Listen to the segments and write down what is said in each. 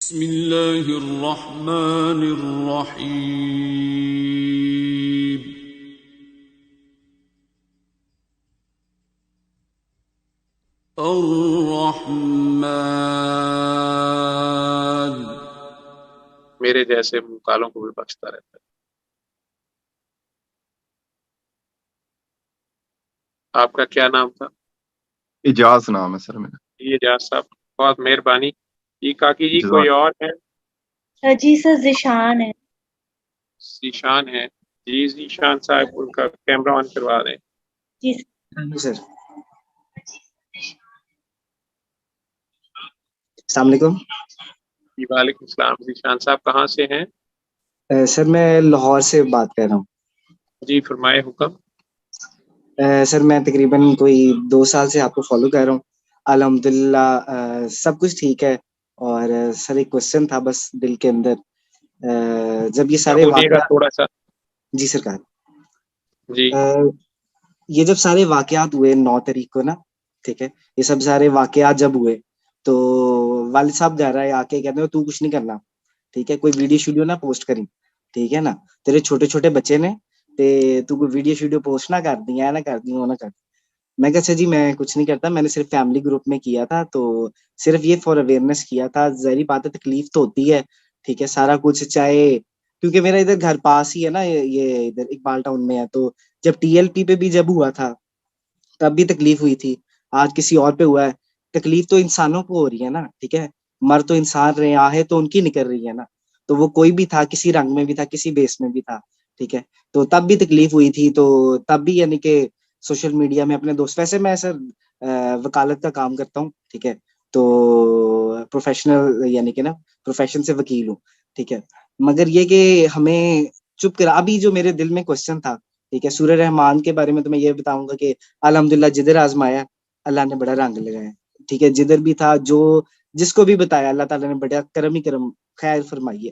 बिस्मिल्लाहिर्रहमानिर्रहीम। अर्रहमान। मेरे जैसे मुंह कालों को भी बख्शता रहता है। आपका क्या नाम था? इजाज नाम है सर मेरा। ये एजाज साहब, बहुत मेहरबानी। ये काकी जी कोई जज़ाक। और है? जी सर, ज़ीशान है। जीशान है। जी जीशान साहब, उनका कैमरा ऑन करवा दें। जी सर। अस्सलाम वालेकुम। जी वालेकुम सलाम। जीशान साहब कहाँ से हैं? सर मैं लाहौर से बात कर रहा हूँ। जी फरमाए हुक्म। सर मैं तकरीबन कोई 2 साल से आपको फॉलो कर रहा हूँ। अल्हम्दुलिल्लाह सब कुछ ठीक है। और सर एक क्वेश्चन था बस दिल के अंदर। जब ये क्या सारे बोलिएगा वाकया थोड़ा सा? जी सरकार। जी अ, ये जब सारे वाकयात हुए 9 तारीख को ना, ठीक है, ये सब सारे वाकयात जब हुए तो वालिद साहब घर आए, आके कहते हैं तू कुछ नहीं करना, ठीक है, कोई वीडियो शीडियो ना पोस्ट करी, ठीक है ना, तेरे छोटे छोटे बच्चे ने ते तू कोई वीडियो शीडियो पोस्ट ना कर दी, है ना कर दी, वो ना कर। मैं कहा अच्छा जी मैं कुछ नहीं करता, मैंने सिर्फ फैमिली ग्रुप में किया था, तो सिर्फ ये फॉर अवेयरनेस किया था। ज़ाहिर बात है तकलीफ तो होती है, ठीक है, सारा कुछ चाहे, क्योंकि मेरा इधर घर पास ही है ना, ये इधर इकबाल टाउन में है, तो जब टीएलपी पे भी जब हुआ था तब भी तकलीफ हुई थी, आज किसी और पे हुआ है, तकलीफ तो इंसानों को हो रही है ना, ठीक है, मर तो इंसान रहे, आहे तो उनकी निकल रही है ना, तो वो कोई भी था, किसी रंग में भी था, किसी बेस में भी था, ठीक है, तो तब भी तकलीफ हुई थी, तो तब भी यानी कि सोशल मीडिया में अपने दोस्त, वैसे मैं सर वकालत का काम करता हूँ, ठीक है, तो प्रोफेशनल यानी कि ना प्रोफेशन से वकील हूँ, ठीक है, मगर ये कि हमें चुप करा, अभी जो मेरे दिल में क्वेश्चन था, ठीक है, सूर्य रहमान के बारे में तो मैं ये बताऊंगा कि अल्हम्दुलिल्लाह जिधर आजमाया अल्लाह ने बड़ा रंग लगाया, ठीक है, जिधर भी था जो जिसको भी बताया अल्लाह ताला ने बड़ा करम ही करम खैर फरमाई है।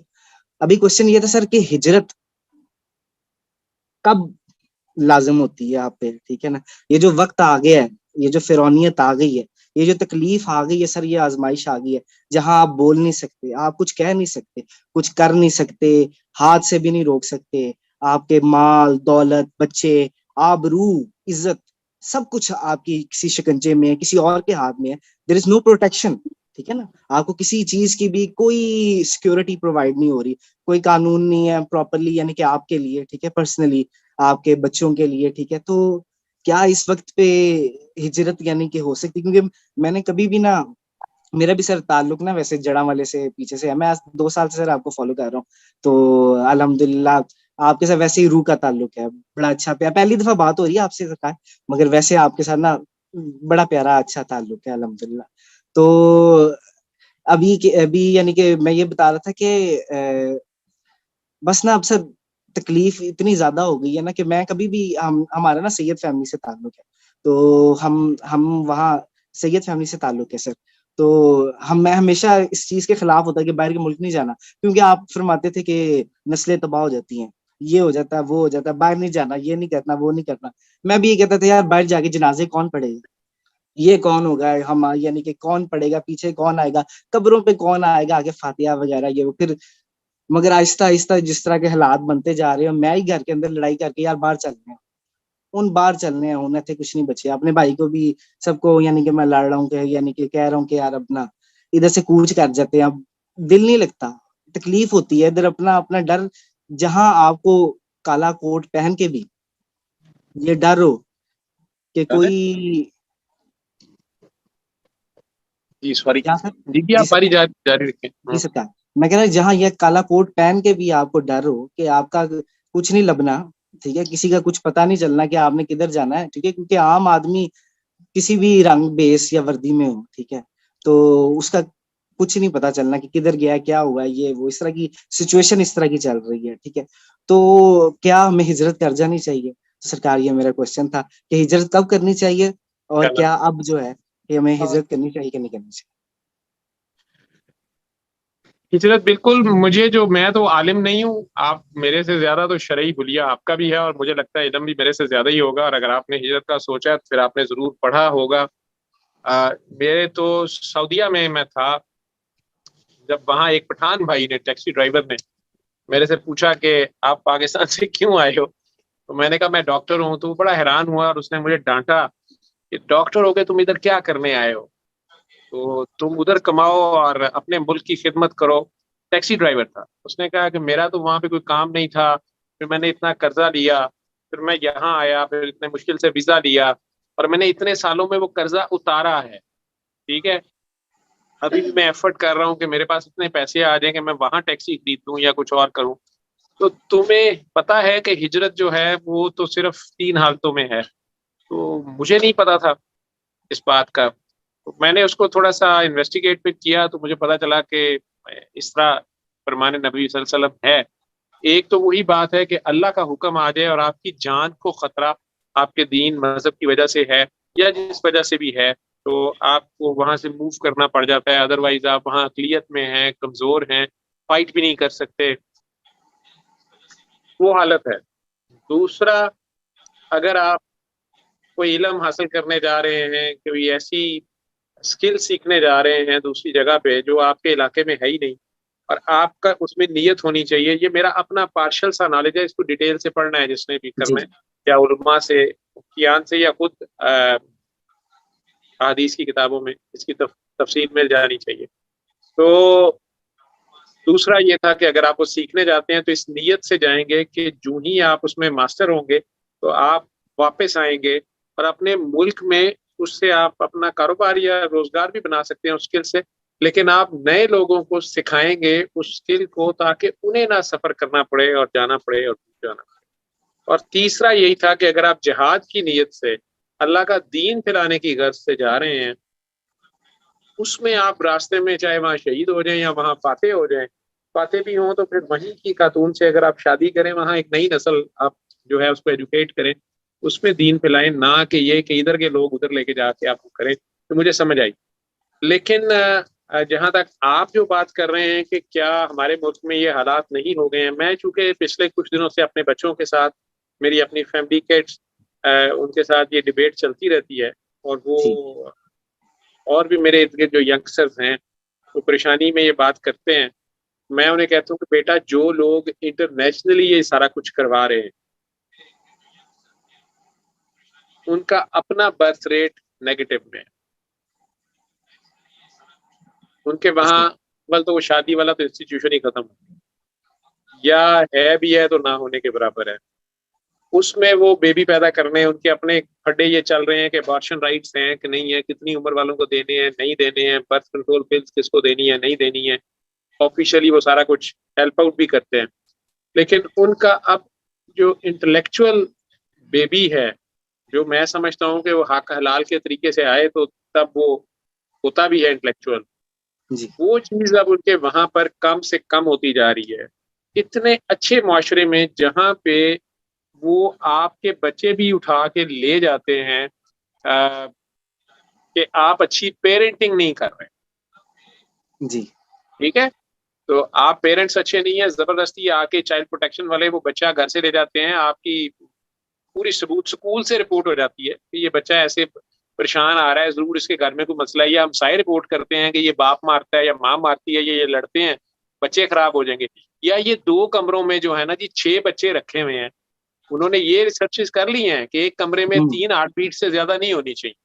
अभी क्वेश्चन ये था सर कि हिजरत कब लाजिम होती है आप पे, ठीक है ना, ये जो वक्त आ गया है, ये जो फिरौनियत आ गई है, ये जो तकलीफ आ गई है सर, ये आजमाइश आ गई है, जहां आप बोल नहीं सकते, आप कुछ कह नहीं सकते, कुछ कर नहीं सकते, हाथ से भी नहीं रोक सकते, आपके माल दौलत बच्चे आबरू इज्जत सब कुछ आपकी किसी शिकंजे में है, किसी और के हाथ में है, देयर इज नो प्रोटेक्शन, ठीक है ना, आपको किसी चीज की भी कोई सिक्योरिटी प्रोवाइड नहीं हो रही, कोई कानून नहीं है प्रॉपरली यानी कि आपके लिए, ठीक है, पर्सनली आपके बच्चों के लिए, ठीक है, तो क्या इस वक्त पे हिजरत यानी कि हो सकती, क्योंकि मैंने कभी भी ना, मेरा भी सर ताल्लुक ना वैसे जड़ा वाले से पीछे से है, मैं आज 2 साल से सर आपको फॉलो कर रहा हूँ, तो अल्हम्दुलिल्लाह आपके साथ वैसे ही रूह का ताल्लुक है, बड़ा अच्छा प्यार, पहली दफा बात हो रही है आपसे सरकार, मगर वैसे आपके साथ ना बड़ा प्यारा अच्छा ताल्लुक है अल्हम्दुलिल्लाह। तो अभी यानी कि मैं ये बता रहा था कि बस ना अब सर तकलीफ इतनी ज्यादा हो गई है ना कि मैं कभी भी हमारा ना सैयद फैमिली से ताल्लुक है, तो हम वहाँ सैयद फैमिली से ताल्लुक है सर, तो हम मैं हमेशा इस चीज के खिलाफ होता है कि बाहर के मुल्क नहीं जाना, क्योंकि आप फरमाते थे कि नस्लें तबाह हो जाती हैं, ये हो जाता है वो हो जाता है, बाहर नहीं जाना, ये नहीं करना वो नहीं करना। मैं भी ये कहता था यार बाहर जाके जनाजे कौन पढ़ेगा, ये कौन होगा हम यानी कि कौन पढ़ेगा, पीछे कौन आएगा, कब्रों पे कौन आएगा, आगे फातिहा वगैरह ये वो, फिर मगर आहिस्ता आहिस्ता जिस तरह के हालात बनते जा रहे हैं, मैं ही घर के अंदर लड़ाई करके यार बाहर चलने हैं, उन बाहर चलने हैं, उन्हें थे कुछ नहीं बचे, अपने भाई को भी सबको यानी कि मैं लड़ रहा हूँ कि यानी कि कह रहा हूँ कि यार अपना इधर से कूच कर जाते हैं, अब दिल नहीं लगता, तकलीफ होती है इधर, अपना अपना डर, जहां आपको काला कोट पहन के भी ये डर हो कि क्या है? कोई जी सॉरी। क्या सर, जी जी, जी आप बारी सर, जारी जारी रखें। जी सरकार, मैं कह रहा जहां ये काला कोट पहन के भी आपको डर हो कि आपका कुछ नहीं लबना, ठीक है, किसी का कुछ पता नहीं चलना कि आपने किधर जाना है, ठीक है, क्योंकि आम आदमी किसी भी रंग बेस या वर्दी में हो, ठीक है, तो उसका कुछ नहीं पता चलना कि किधर गया है, क्या हुआ है, ये वो इस तरह की सिचुएशन इस तरह की चल रही है, ठीक है, तो क्या हमें हिजरत कर जानी चाहिए, तो सरकार ये मेरा क्वेश्चन था कि हिजरत कब करनी चाहिए, और चलो। क्या अब जो है कि हमें हिजरत करनी चाहिए कि नहीं करनी चाहिए। हिजरत बिल्कुल, मुझे जो, मैं तो आलिम नहीं हूँ, आप मेरे से ज्यादा तो शरई हुलिया आपका भी है, और मुझे लगता है इल्म भी मेरे से ज्यादा ही होगा, और अगर आपने हिजरत का सोचा है तो फिर आपने जरूर पढ़ा होगा। मेरे तो सऊदीया में मैं था जब वहाँ एक पठान भाई ने, टैक्सी ड्राइवर ने मेरे से पूछा कि आप पाकिस्तान से क्यों आए हो, तो मैंने कहा मैं डॉक्टर हूँ, तो वो बड़ा हैरान हुआ और उसने मुझे डांटा कि डॉक्टर हो गए तुम इधर क्या करने आए हो, तो तुम उधर कमाओ और अपने मुल्क की खिदमत करो। टैक्सी ड्राइवर था। उसने कहा कि मेरा तो वहाँ पे कोई काम नहीं था, फिर मैंने इतना कर्जा लिया, फिर मैं यहाँ आया, फिर इतने मुश्किल से वीजा लिया और मैंने इतने सालों में वो कर्जा उतारा है। ठीक है, अभी भी मैं एफर्ट कर रहा हूँ कि मेरे पास इतने पैसे आ जाएं कि मैं वहां टैक्सी खरीद लूँ या कुछ और करूँ। तो तुम्हें पता है कि हिजरत जो है वो तो सिर्फ 3 हालतों में है। तो मुझे नहीं पता था इस बात का, तो मैंने उसको थोड़ा सा इन्वेस्टिगेट भी किया, तो मुझे पता चला कि इस तरह फरमान नबी सल्लल्लाहु अलैहि वसल्लम है। एक तो वही बात है कि अल्लाह का हुक्म आ जाए और आपकी जान को खतरा आपके दीन मजहब की वजह से है या जिस वजह से भी है, तो आपको वहां से मूव करना पड़ जाता है। अदरवाइज आप वहाँ अकलियत में हैं, कमजोर हैं, फाइट भी नहीं कर सकते, वो हालत है। दूसरा, अगर आप कोई इल्म हासिल करने जा रहे हैं, कोई ऐसी स्किल सीखने जा रहे हैं दूसरी जगह पे जो आपके इलाके में है ही नहीं, और आपका उसमें नियत होनी चाहिए। ये मेरा अपना पार्शल सा नॉलेज है, इसको डिटेल से पढ़ना है जिसने भी जी करना है, या उलमा से, कियान से, या खुद हदीस की किताबों में इसकी तफसील मिल जानी चाहिए। तो दूसरा ये था कि अगर आप वो सीखने जाते हैं तो इस नीयत से जाएंगे कि जो ही आप उसमें मास्टर होंगे तो आप वापस आएंगे और अपने मुल्क में उससे आप अपना कारोबार या रोजगार भी बना सकते हैं उस स्किल से, लेकिन आप नए लोगों को सिखाएंगे उस स्किल को ताकि उन्हें ना सफर करना पड़े और जाना पड़े और जाना पड़े। और तीसरा यही था कि अगर आप जिहाद की नीयत से अल्लाह का दीन फैलाने की गर्ज से जा रहे हैं, उसमें आप रास्ते में चाहे वहाँ शहीद हो जाएं या वहाँ फाते हो जाएं, फाते भी हों तो फिर वहीं की खातून से अगर आप शादी करें, वहाँ एक नई नस्ल आप जो है उसको एजुकेट करें, उसमें दीन फैलाएं, ना कि ये कि इधर के लोग उधर लेके जाके आप करें। तो मुझे समझ आई। लेकिन जहां तक आप जो बात कर रहे हैं कि क्या हमारे मुल्क में ये हालात नहीं हो गए हैं, मैं चूंकि पिछले कुछ दिनों से अपने बच्चों के साथ, मेरी अपनी फैमिली किड्स, उनके साथ ये डिबेट चलती रहती है, और वो जी और भी मेरे इर्द गिर्द जो यंगस्टर्स हैं वो परेशानी में ये बात करते हैं। मैं उन्हें कहता हूँ कि बेटा, जो लोग इंटरनेशनली ये सारा कुछ करवा रहे हैं उनका अपना बर्थ रेट नेगेटिव में है। उनके वहाँ बल तो वो शादी वाला तो इंस्टीट्यूशन ही खत्म हो, या है भी है तो ना होने के बराबर है। उसमें वो बेबी पैदा करने, उनके अपने खड्डे ये चल रहे हैं कि अबॉर्शन राइट्स हैं कि नहीं है, कितनी उम्र वालों को देने हैं नहीं देने हैं, बर्थ कंट्रोल पिल्स किसको देनी है नहीं देनी है। ऑफिशियली वो सारा कुछ हेल्प आउट भी करते हैं, लेकिन उनका अब जो इंटेलेक्चुअल बेबी है, जो मैं समझता हूँ कि वो हक हलाल के तरीके से आए तो तब वो होता भी है इंटेलेक्चुअल, जी वो चीज अब उनके वहां पर कम से कम होती जा रही है। इतने अच्छे माशरे में जहाँ पे वो आपके बच्चे भी उठा के ले जाते हैं कि आप अच्छी पेरेंटिंग नहीं कर रहे। जी ठीक है, तो आप पेरेंट्स अच्छे नहीं है, जबरदस्ती आके चाइल्ड प्रोटेक्शन वाले वो बच्चा घर से ले जाते हैं, आपकी पूरी सबूत स्कूल से रिपोर्ट हो जाती है कि ये बच्चा ऐसे परेशान आ रहा है, जरूर इसके घर में कोई मसला है, या हम सारे रिपोर्ट करते हैं कि ये बाप मारता है या माँ मारती है, ये लड़ते हैं, बच्चे खराब हो जाएंगे। या ये 2 कमरों में जो है ना जी 6 बच्चे रखे हुए हैं, उन्होंने ये रिसर्चेस कर ली हैं कि एक कमरे में 3 हार्टबीट से ज्यादा नहीं होनी चाहिए।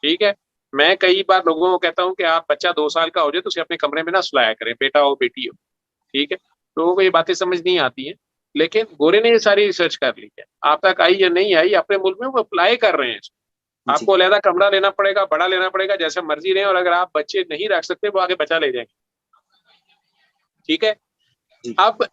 ठीक है, मैं कई बार लोगों को कहता हूँ कि आप बच्चा 2 साल का हो जाए तो उसे अपने कमरे में ना सुलाया करें, बेटा हो बेटी हो। ठीक है, लोगों को ये बातें समझ नहीं आती हैं, लेकिन गोरे ने ये सारी रिसर्च कर ली है। आप तक आई या नहीं आई, अपने मुल्क में वो अप्लाई कर रहे हैं। आपको अलहदा कमरा लेना पड़ेगा, बड़ा लेना पड़ेगा, जैसे मर्जी रहे, और अगर आप बच्चे नहीं रख सकते वो आगे बच्चा ले जाएंगे। ठीक है, अब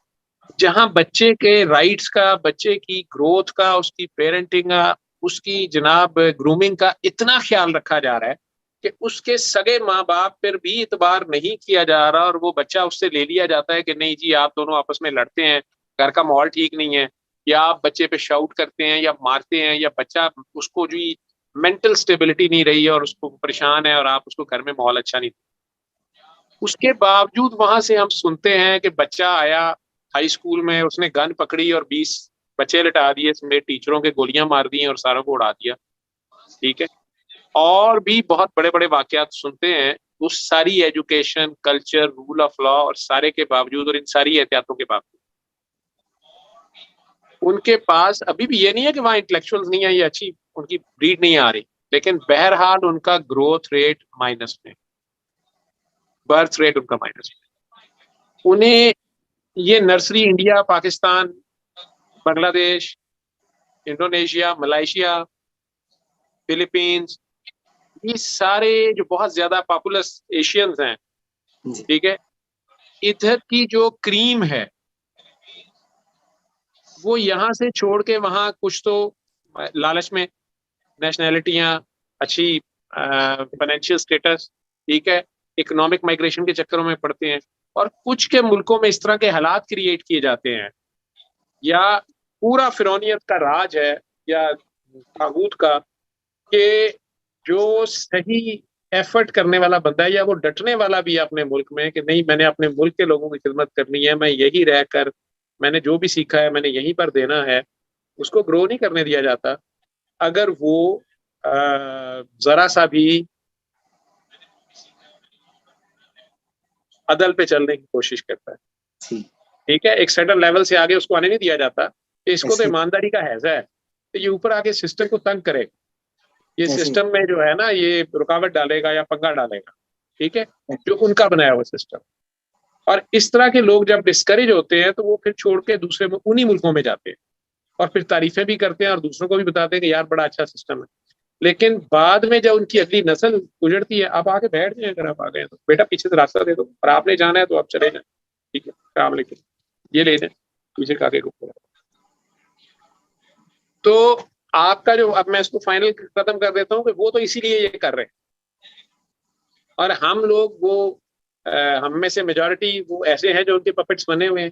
जहां बच्चे के राइट्स का, बच्चे की ग्रोथ का, उसकी पेरेंटिंग का, उसकी जनाब ग्रूमिंग का इतना ख्याल रखा जा रहा है कि उसके सगे माँ बाप पर भी इतबार नहीं किया जा रहा, और वो बच्चा उससे ले लिया जाता है कि नहीं जी आप दोनों आपस में लड़ते हैं, घर का माहौल ठीक नहीं है, या आप बच्चे पे शाउट करते हैं या मारते हैं, या बच्चा उसको जो मेंटल स्टेबिलिटी नहीं रही है और उसको परेशान है और आप उसको घर में माहौल अच्छा नहीं। उसके बावजूद वहां से हम सुनते हैं कि बच्चा आया हाई स्कूल में, उसने गन पकड़ी और 20 बच्चे लटा दिए समेत टीचरों के गोलियां मार दी और सारों को उड़ा दिया। ठीक है, और भी बहुत बड़े बड़े वाकयात सुनते हैं उस सारी education, culture, rule of law और सारे के बावजूद और इन सारी एहतियातों के बावजूद उनके पास अभी भी ये नहीं है कि वहाँ इंटेलेक्चुअल्स नहीं है, ये अच्छी उनकी ब्रीड नहीं आ रही, लेकिन बहरहाल उनका ग्रोथ रेट माइनस में, बर्थ रेट उनका माइनस में। उन्हें ये nursery India, Pakistan, Bangladesh, Indonesia, Malaysia, Philippines, ये सारे जो बहुत ज्यादा पॉपुलस एशियंस हैं, जी। ठीक है, इधर की जो क्रीम है वो यहाँ से छोड़ के वहाँ कुछ तो लालच में नेशनैलिटियाँ, अच्छी फाइनेंशियल स्टेटस, ठीक है, इकोनॉमिक माइग्रेशन के चक्करों में पड़ते हैं, और कुछ के मुल्कों में इस तरह के हालात क्रिएट किए जाते हैं, या पूरा फिरौनियत का राज है या तागूत का, कि जो सही एफर्ट करने वाला बंदा है या वो डटने वाला भी है अपने मुल्क में कि नहीं मैंने अपने मुल्क के लोगों की खिदमत करनी है, मैं यही रहकर मैंने जो भी सीखा है मैंने यहीं पर देना है, उसको ग्रो नहीं करने दिया जाता अगर वो जरा सा भी अदल पे चलने की कोशिश करता है। ठीक है, एक सर्टेन लेवल से आगे उसको आने नहीं दिया जाता कि इसको तो ईमानदारी का हैजा है, तो ये ऊपर आके सिस्टम को तंग करे, ये सिस्टम में जो है ना ये रुकावट डालेगा या पंगा डालेगा, ठीक है, जो उनका बनाया हुआ सिस्टम। और इस तरह के लोग जब डिस्करेज होते हैं तो वो फिर छोड़ के दूसरे उन्हीं मुल्कों में जाते हैं और फिर तारीफें भी करते हैं और दूसरों को भी बताते हैं कि यार बड़ा अच्छा सिस्टम है, लेकिन बाद में जब उनकी अगली नस्ल गुजरती है, आप आके बैठ जाए, अगर आप आ गए तो बेटा पीछे से रास्ता दे दो, और आपने जाना है तो आप चले जाए, ठीक है, काम लेके ये ले जाए पीछे का आगे को। तो आपका जो, अब मैं इसको फाइनल खत्म कर देता हूँ कि वो तो इसीलिए ये कर रहे हैं, और हम लोग वो हम में से मेजॉरिटी वो ऐसे हैं जो उनके पपेट्स बने हुए हैं,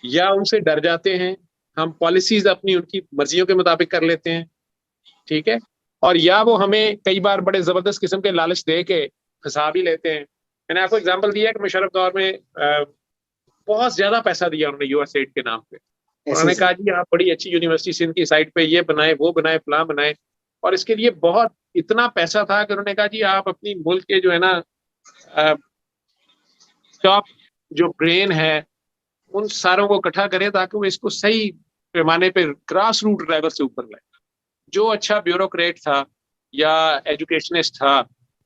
या उनसे डर जाते हैं, हम पॉलिसीज अपनी उनकी मर्जियों के मुताबिक कर लेते हैं, ठीक है, और या वो हमें कई बार बड़े जबरदस्त किस्म के लालच दे के फंसा भी लेते हैं। मैंने आपको एग्जांपल दिया कि मुशर्रफ दौर में बहुत ज्यादा पैसा दिया उन्होंने यूएसएड के नाम पे, उन्होंने कहा जी आप बड़ी अच्छी यूनिवर्सिटी सिंध की साइड पे ये बनाए, वो बनाए, फलां बनाए, और इसके लिए बहुत इतना पैसा था कि उन्होंने कहा जी आप अपनी मुल्क के जो है ना टॉप जो ब्रेन है उन सारों को इकट्ठा करें ताकि वो इसको सही पैमाने पे ग्रास रूट लेवल से ऊपर लाए। जो अच्छा ब्यूरोक्रेट था या एजुकेशनिस्ट था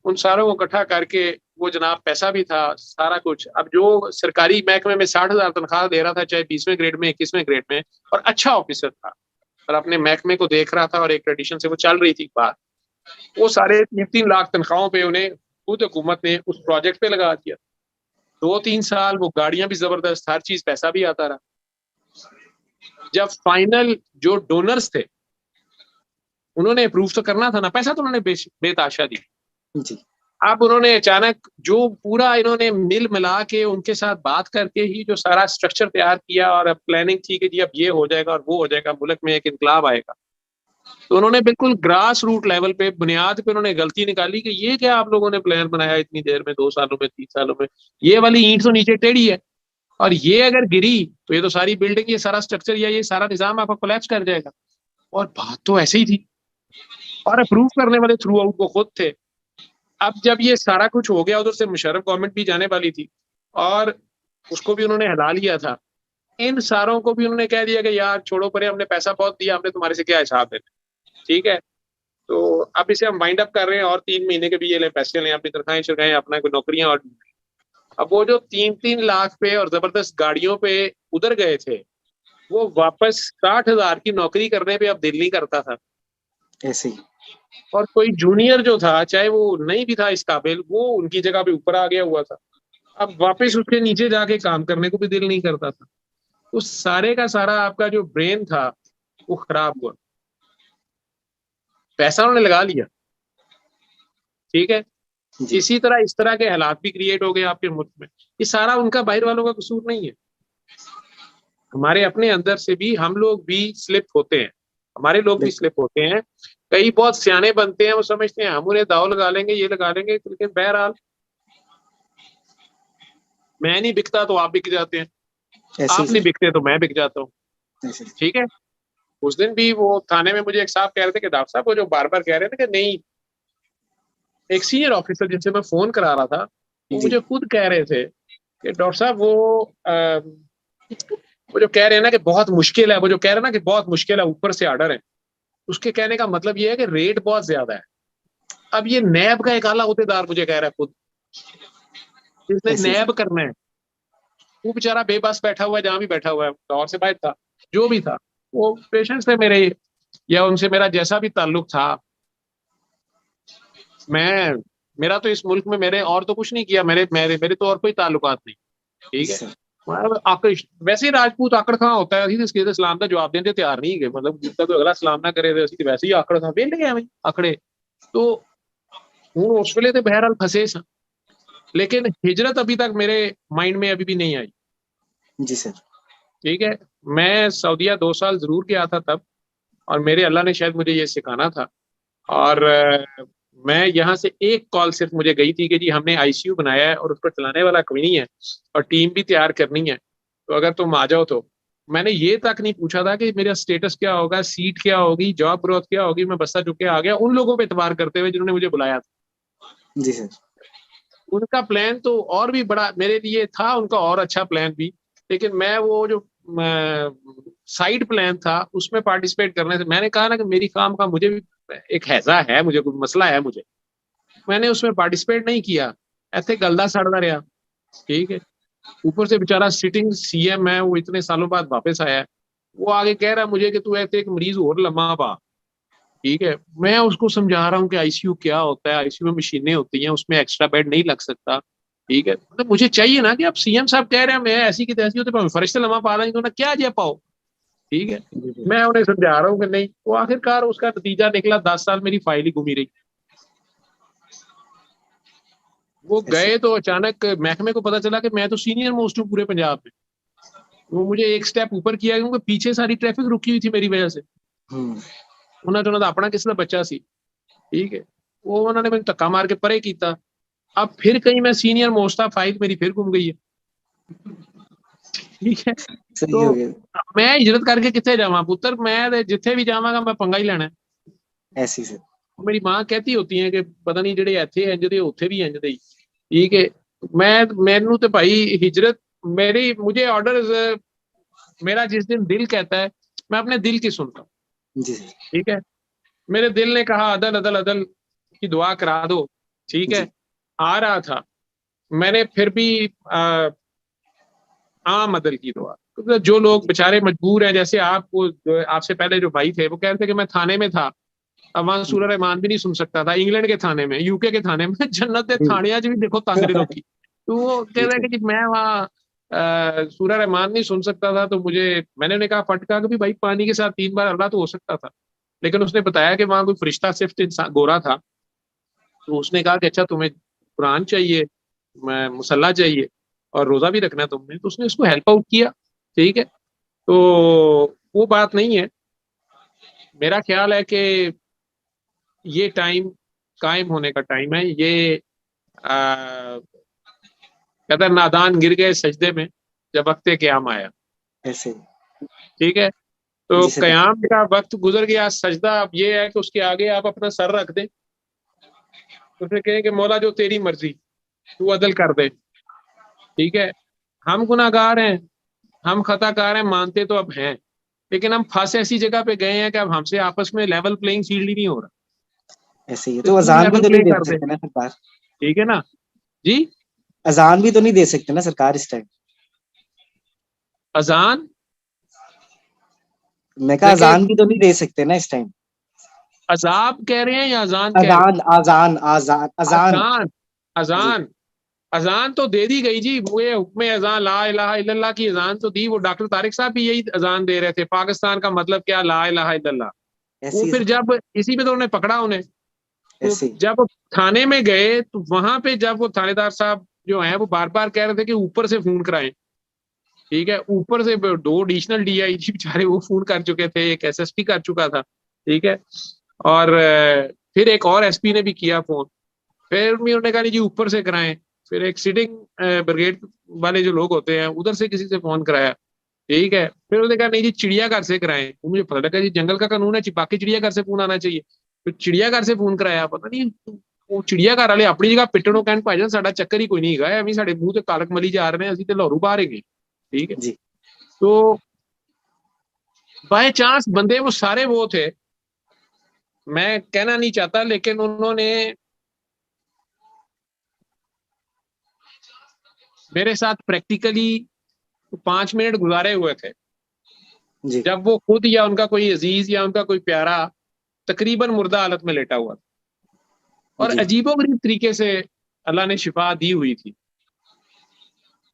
उन सारों को इकट्ठा करके वो जनाब पैसा भी था सारा कुछ। अब जो सरकारी महकमे में 60,000 तनख्वाह दे रहा था, चाहे 20वें ग्रेड में 21वें ग्रेड में, और अच्छा ऑफिसर था और अपने महकमे को देख रहा था और एक ट्रेडिशन से वो चल रही थी बात, वो सारे 3-3 लाख तनख्वाहों पे उन्हें खुद हुकूमत ने उस प्रोजेक्ट पे लगा दिया। 2-3 साल वो गाड़ियां भी जबरदस्त, हर चीज, पैसा भी आता रहा। जब फाइनल जो डोनर्स थे उन्होंने अप्रूव तो करना था ना, पैसा तो उन्होंने बेताशा दी जी। अब उन्होंने अचानक जो पूरा इन्होंने मिल मिला के उनके साथ बात करके ही जो सारा स्ट्रक्चर तैयार किया और अब प्लानिंग थी कि जी अब ये हो जाएगा और वो हो जाएगा, मुल्क में एक इनकलाब आएगा, तो उन्होंने बिल्कुल ग्रास रूट लेवल पे बुनियाद पे उन्होंने गलती निकाली कि ये क्या आप लोगों ने प्लान बनाया इतनी देर में, 2 सालों में, 3 सालों में, ये वाली ईंट तो नीचे टेढ़ी है और ये अगर गिरी तो ये तो सारी बिल्डिंग, ये सारा स्ट्रक्चर या ये सारा निजाम आपका कोलैप्स कर जाएगा। और बात तो ऐसे ही थी और अप्रूव करने वाले थ्रू आउट वो खुद थे। अब जब ये सारा कुछ हो गया, उधर से मुशर्रफ गवर्नमेंट भी जाने वाली थी और उसको भी उन्होंने हिला लिया था, इन सारों को भी उन्होंने कह दिया कि यार छोड़ो परे, हमने पैसा बहुत दिया, हमने तुम्हारे से क्या हिसाब देना, ठीक है, तो अब इसे हम वाइंड अप कर रहे हैं और 3 महीने के भी ये ले पैसे लें, अपनी तनख्वाहें चुकाएं, अपना कोई नौकरियां। और अब वो जो 3-3 लाख पे और जबरदस्त गाड़ियों पे उधर गए थे, वो वापस 60,000 की नौकरी करने पे अब दिल नहीं करता था ऐसे ही। और कोई जूनियर जो था, चाहे वो नहीं भी था इस काबिल, वो उनकी जगह पे ऊपर आ गया हुआ था, अब वापस उसके नीचे जाके काम करने को भी दिल नहीं करता था। तो सारे का सारा आपका जो ब्रेन था वो खराब हुआ, पैसा उन्होंने लगा लिया, ठीक है। इसी तरह इस तरह के हालात भी क्रिएट हो गए आपके मुल्क में। ये सारा उनका बाहर वालों का कसूर नहीं है, हमारे अपने अंदर से भी हम लोग भी स्लिप होते हैं, हमारे लोग भी स्लिप होते हैं। कई बहुत सियाने बनते हैं, वो समझते हैं हम उन्हें दाव लगा लेंगे, ये लगा लेंगे, लेकिन बहरहाल मैं नहीं बिकता तो आप बिक जाते हैं, आप नहीं बिकते तो मैं बिक जाता हूँ, ठीक है। उस दिन भी वो थाने में मुझे एक साहब कह रहे थे कि डॉक्टर साहब वो जो बार बार कह रहे थे कि नहीं एक सीनियर ऑफिसर जिनसे मैं फोन करा रहा था, वो जी। मुझे खुद कह रहे थे कि डॉक्टर साहब वो जो कह रहे हैं ना कि बहुत मुश्किल है, वो जो कह रहे हैं ना कि बहुत मुश्किल है, ऊपर से ऑर्डर है, उसके कहने का मतलब ये है कि रेट बहुत ज्यादा है। अब ये नैब का एक आला अहदेदार मुझे कह रहा है खुद, जिसने ऐसे नैब करना है, वो बेचारा बेबस बैठा हुआ है, जहां भी बैठा हुआ है, दौर से बाहर था, जो भी था, वो पेशेंट से मेरे या उनसे मेरा जैसा भी ताल्लुक था, मैं मेरा तो इस मुल्क में मैंने और तो कुछ नहीं किया, मेरे मेरे मेरे तो और कोई ताल्लुकात नहीं, ठीक है। सर। आकड़ वैसे ही राजपूत आकड़ खां होता है, ਅਸੀਂ ਤੇ ਇਸਲਾਮ ਦਾ ਜਵਾਬ ਦੇਣ ਤੇ ਤਿਆਰ ਨਹੀਂ ਹੈਗੇ, ਮਤਲਬ ਜਦ ਤੱਕ ਅਗਲਾ ਸਲਾਮ ਨਾ ਕਰੇ ਤੇ ਅਸੀਂ ਤੇ ਵੈਸੇ ਹੀ ਆਕੜ ਖਾਂ ਵੇਲੇ ਗਏ ਐਵੇਂ ਆਕੜੇ। तो ਹੁਣ ਉਸ ਵੇਲੇ ਤੇ ਬਹਿਰਹਾਲ ਫਸੇ ਸਾਂ, लेकिन हिजरत अभी तक मेरे माइंड में अभी भी नहीं आई। जी सर। ठीक है, मैं सऊदीया 2 साल जरूर गया था तब, और मेरे अल्लाह ने शायद मुझे ये सिखाना था। और मैं यहाँ से एक कॉल सिर्फ मुझे गई थी कि जी हमने आईसीयू बनाया है और उसको चलाने वाला कोई नहीं है और टीम भी तैयार करनी है, तो अगर तुम आ जाओ तो। मैंने ये तक नहीं पूछा था कि मेरा स्टेटस क्या होगा, सीट क्या होगी, जॉब ग्रोथ क्या होगी। मैं बस्ता चुके आ गया उन लोगों पे एतबार करते हुए जिन्होंने मुझे बुलाया था। जी सर। उनका प्लान तो और भी बड़ा मेरे लिए था, उनका और अच्छा प्लान भी, लेकिन मैं वो जो साइड प्लान था उसमें पार्टिसिपेट करने से मैंने कहा ना कि मेरी काम का मुझे भी एक हैजा है, मुझे कोई मसला है, मुझे मैंने उसमें पार्टिसिपेट नहीं किया, ऐसे गलदा सड़ता रहा। ठीक है, ऊपर से बेचारा सिटिंग सीएम है, वो इतने सालों बाद वापस आया है, वो आगे कह रहा है मुझे कि तू ऐसे एक मरीज और लम्हा पा। ठीक है, मैं उसको समझा रहा हूँ कि आईसीयू क्या होता है, आईसीयू में मशीनें होती हैं, उसमें एक्स्ट्रा बेड नहीं लग सकता। ठीक है, मतलब मुझे चाहिए ना कि अब सीएम साहब कह रहे हैं मैं ऐसी की तैसी होते फरिश्ते लम्हा पा रहा हूँ, तो ना क्या जा पाओ। ठीक है, मैं उन्हें समझा रहा हूँ कि नहीं, वो आखिरकार उसका नतीजा निकला 10 साल मेरी फाइल ही घूमी रही। वो गए तो अचानक महकमे को पता चला कि मैं तो सीनियर मोस्ट हूँ पूरे पंजाब में। वो मुझे एक स्टेप ऊपर किया क्योंकि पीछे सारी ट्रैफिक रुकी हुई थी मेरी वजह से। उन्होंने तो अपना किसी का बच्चा सी, ठीक है, वो उन्होंने मैंने धक्का मार के परे किया। अब फिर कहीं मैं सीनियर मोस्ट था, फाइल मेरी फिर घूम गई है। ठीक है, सही तो हो गया। मैं हिजरत करके कितने जावा पुत्र, मैं जिथे भी जावांगा मैं पंगा ही लेना है। ऐसी सर। मेरी माँ कहती होती है कि पता नहीं ਜਿਹੜੇ ਇੱਥੇ ਇੰਜ ਦੇ ਉੱਥੇ ਵੀ ਇੰਜ ਦੇ ਹੀ। ठीक है, मैनू तो भाई हिजरत मेरी मुझे ऑर्डर मेरा जिस दिन दिल कहता है मैं अपने दिल की सुनता हूँ। जी सर। ठीक है, मेरे दिल ने कहा अदल अदल अदल की दुआ करा दो। ठीक है, आ रहा था, मैंने फिर भी आम अदल की दुआ, क्योंकि जो लोग बेचारे मजबूर हैं, जैसे आपको आपसे पहले जो भाई थे वो कह रहे थे कि मैं थाने में था, अब वहां सूरह रहमान भी नहीं सुन सकता था, इंग्लैंड के थाने में, यूके के थाने में, जन्नत के थाने भी देखो तंग ने लोग। तो वो कह रहे कि मैं वहाँ सूरह रहमान नहीं सुन सकता था, तो मैंने उन्हें कहा फटका कि भाई पानी के साथ 3 बार अल्लाह तो हो सकता था, लेकिन उसने बताया कि वहां कोई फरिश्ता सिर्फ इंसान गोरा था, तो उसने कहा कि अच्छा तुम्हें कुरान चाहिए, मुसल्ला चाहिए और रोजा भी रखना तुमने, तो उसने उसको हेल्प आउट किया। ठीक है, तो वो बात नहीं है। मेरा ख्याल है कि ये टाइम कायम होने का टाइम है। ये कदर नादान गिर गए सजदे में जब वक्त क़याम आया। ऐसे। ठीक है, तो क़याम का वक्त गुजर गया, सजदा अब ये है कि उसके आगे आप अपना सर रख दें, उसने कहें कि मौला जो तेरी मर्जी, तू अदल कर दे। ठीक है, हम गुनाहगार हैं, हम खताकार हैं, मानते तो अब हैं, लेकिन हम फंस ऐसी जगह पे गए हैं कि अब हमसे आपस में लेवल प्लेइंग फील्ड ही नहीं हो रहा। ऐसे ही तो अजान भी तो नहीं दे सकते ना सरकार। ठीक है ना जी, अजान भी तो नहीं दे सकते ना सरकार इस टाइम। अजान मैं कहा अजान भी तो नहीं दे सकते ना इस टाइम। अजाब कह रहे हैं या अजान? अजान अजान अजान अजान अजान अजान तो दे दी गई जी, वो हुक्म अजान ला इलाहा इल्लल्लाह की अजान तो दी। वो डॉक्टर तारिक साहब भी यही अजान दे रहे थे, पाकिस्तान का मतलब क्या, ला इलाहा इल्लल्लाह। वो फिर जब इसी पे तो उन्हें पकड़ा, उन्हें तो जब थाने में गए तो वहां पे जब वो थानेदार साहब जो हैं वो बार बार कह रहे थे कि ऊपर से फोन कराएं। ठीक है, ऊपर से 2 एडिशनल डीआईजी बेचारे वो फोन कर चुके थे, एक एसएसपी कर चुका था। ठीक है, और फिर एक और एसपी ने भी किया फोन, फिर उन्होंने कहा जी ऊपर से कराएं। फिर एक सिटिंग ब्रिगेड वाले जो लोग होते हैं उधर से किसी से फोन कराया। ठीक है, फिर उन्होंने कहा नहीं जी चिड़ियाघर से कराएं। मुझे पता लगा जी जंगल का कानून है, बाकी चिड़ियाघर से फोन आना चाहिए। फिर चिड़ियाघर से फोन कराया, पता नहीं ਉਹ ਚਿੜੀਆ ਘਰ ਵਾਲੇ ਆਪਣੀ ਜਗ੍ਹਾ ਪਿੱਟਣੋਂ ਕਹਿਣ ਭਾਈਜਾਨ ਸਾਡਾ ਚੱਕਰ ਹੀ ਕੋਈ ਨਹੀਂ ਹੈਗਾ, ਐਵੇਂ ਸਾਡੇ ਮੂੰਹ ਤੇ ਕਾਲਕ ਮਲੀ ਜਾ ਰਹੇ ਨੇ, ਅਸੀਂ ਤੇ ਲਾਹੌਰੂ ਬਾਹਰ ਹੈਗੇ, ठीक है जी। तो बाय चांस बंदे वो सारे वो थे, मैं कहना नहीं चाहता, लेकिन उन्होंने मेरे साथ प्रैक्टिकली 5 मिनट गुजारे हुए थे जी। जब वो खुद या उनका कोई अजीज या उनका कोई प्यारा तकरीबन मुर्दा हालत में लेटा हुआ था, और जी। अजीबोगरीब तरीके से अल्लाह ने शिफा दी हुई थी,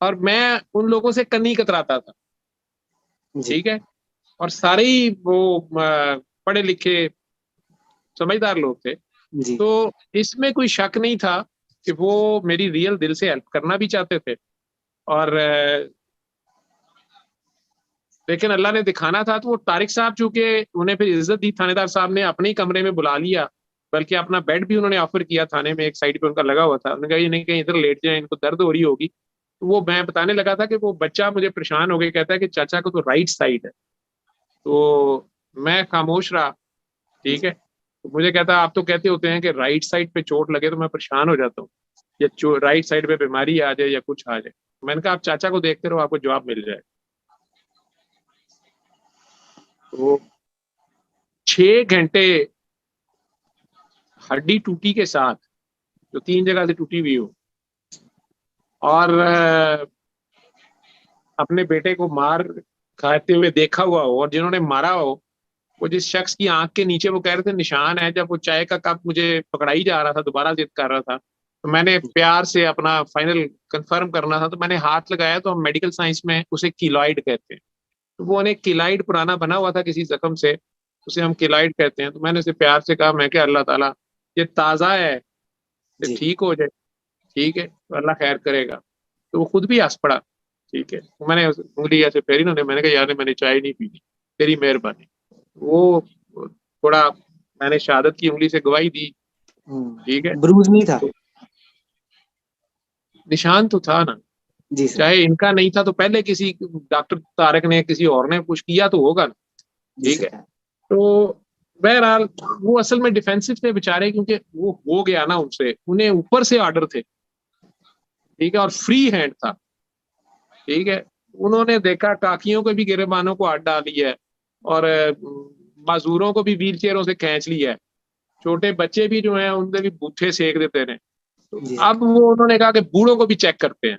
और मैं उन लोगों से कन्नी कतराता था, जी। ठीक है, और सारे ही वो पढ़े लिखे समझदार लोग थे, जी। तो इसमें कोई शक नहीं था कि वो मेरी रियल दिल से हेल्प करना भी चाहते थे, और लेकिन अल्लाह ने दिखाना था। तो वो तारिक साहब चूंकि उन्हें फिर इज्जत दी, थानेदार साहब ने अपने ही कमरे में बुला लिया, बल्कि अपना बेड भी उन्होंने ऑफर किया थाने में, एक साइड पे उनका लगा हुआ था, उन्होंने कहा ये नहीं कहीं इधर लेट जाए, इनको दर्द हो रही होगी। तो वो मैं बताने लगा था कि वो बच्चा मुझे परेशान हो गया, कहता है कि चाचा को तो राइट साइड है, तो मैं खामोश रहा, ठीक है। तो मुझे कहता आप तो कहते होते हैं कि राइट साइड पे चोट लगे तो मैं परेशान हो जाता हूँ, या राइट साइड पे बीमारी आ जाए या कुछ आ जाए। मैंने कहा आप चाचा को देखते रहो, आपको जवाब मिल जाए। तो 6 घंटे हड्डी टूटी के साथ, जो 3 जगह से टूटी हुई हो, और अपने बेटे को मार खाते हुए देखा हुआ हो, और जिन्होंने मारा हो वो जिस शख्स की आंख के नीचे वो कह रहे थे निशान है, जब वो चाय का कप मुझे पकड़ाई जा रहा था, दोबारा जिद कर रहा था, तो मैंने प्यार से अपना फाइनल कंफर्म करना था, तो मैंने हाथ लगाया, तो हम मेडिकल साइंस में उसे किलॉइड कहते हैं, तो वो उन्हें किलॉइड पुराना बना हुआ था किसी जख्म से, उसे हम किलॉइड कहते हैं। तो मैंने उसे प्यार से कहा, मैं क्या अल्लाह ताला ये ताज़ा है, ये ठीक हो जाए, ठीक है, तो अल्लाह खैर करेगा। तो वो खुद भी हंस पड़ा, ठीक है। तो मैंने उंगली ऐसे फेरी ना, मैंने कहा यार मैंने चाय नहीं पीनी, तेरी मेहरबानी। वो थोड़ा मैंने शहादत की उंगली से गवाही दी, ठीक है। ब्रूज नहीं था, तो निशान तो था ना जी सर। चाहे इनका नहीं था तो पहले किसी डॉक्टर तारक ने किसी और ने कुछ किया तो होगा ना, ठीक है। तो बहरहाल वो असल में डिफेंसिव थे बेचारे, क्योंकि वो हो गया ना उनसे, उन्हें ऊपर से ऑर्डर थे, ठीक है, और फ्री हैंड था, ठीक है। उन्होंने देखा काकियों को भी गिरबानों को हाथ डाल लिया है, और मजदूरों को भी व्हील चेयरों से खींच लिया है, छोटे बच्चे भी जो हैं उनसे भी बूथे सेक देते हैं। तो अब वो उन्होंने कहा कि बूढ़ों को भी चेक करते हैं,